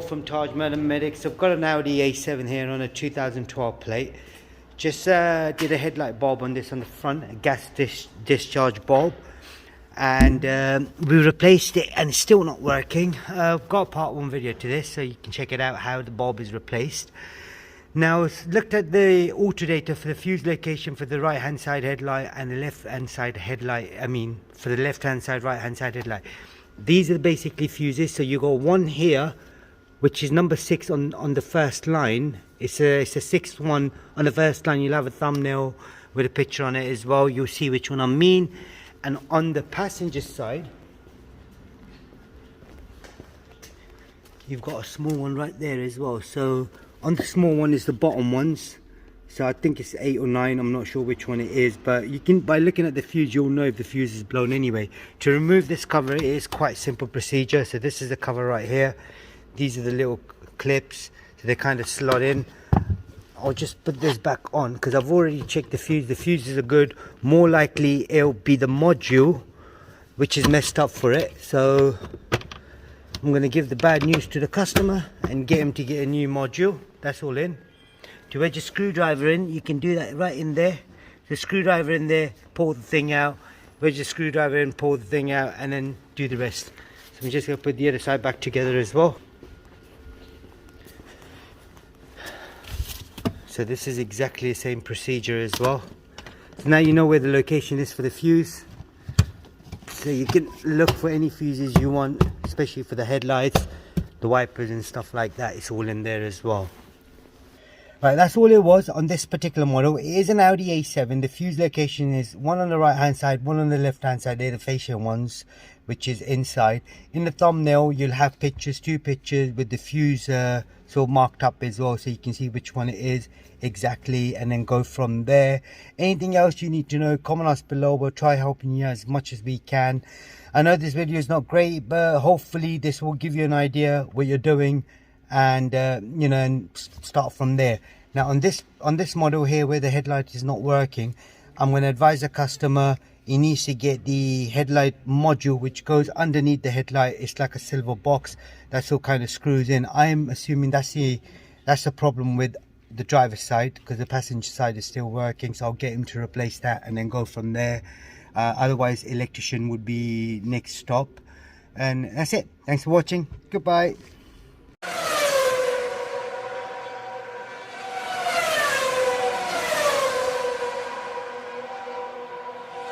from Tajmotormedics. I've got an Audi A7 here on a 2012 plate. Just did a headlight bulb on this on the front, a gas discharge bulb, and we replaced it and it's still not working. I've got a part 1 video to this, so you can check it out how the bulb is replaced. Now I've looked at the auto data for the fuse location for the right hand side headlight and the left hand side headlight. For the left hand side, right hand side headlight. These are basically fuses. So you got one here, which is number 6 on the first line. It's a 6th one on the first line. You'll have a thumbnail with a picture on it as well. You'll see which one I mean. And on the passenger side, you've got a small one right there as well. So on the small one is the bottom ones. So I think it's 8 or 9, I'm not sure which one it is, but you can, by looking at the fuse, you'll know if the fuse is blown anyway. To remove this cover, it is quite simple procedure. So this is the cover right here. These are the little clips, so they kind of slot in. I'll just put this back on because I've already checked the fuse. The fuses are good. More likely it'll be the module which is messed up for it. So I'm going to give the bad news to the customer and get him to get a new module. That's all in. To wedge a screwdriver in, you can do that right in there. The screwdriver in there, pull the thing out, wedge the screwdriver in, pull the thing out, and then do the rest. So I'm just going to put the other side back together as well. So this is exactly the same procedure as well. So now you know where the location is for the fuse. So you can look for any fuses you want, especially for the headlights, the wipers and stuff like that. It's all in there as well. Right, that's all it was on this particular model. It is an Audi A7. The fuse location is one on the right hand side, one on the left hand side. They're the fascia ones, which is inside. In the thumbnail you'll have pictures, 2 pictures with the fuse sort of marked up as well, so you can see which one it is exactly, and then go from there. Anything else you need to know, comment us below. We'll try helping you as much as we can. I know this video is not great, but hopefully this will give you an idea what you're doing, and you know, and start from there. Now on this model here, where the headlight is not working, I'm going to advise the customer he needs to get the headlight module which goes underneath the headlight. It's like a silver box that's all kind of screws in. I'm assuming that's the problem with the driver's side, because the passenger side is still working. So I'll get him to replace that and then go from there. Otherwise electrician would be next stop. And that's it. Thanks for watching. Goodbye.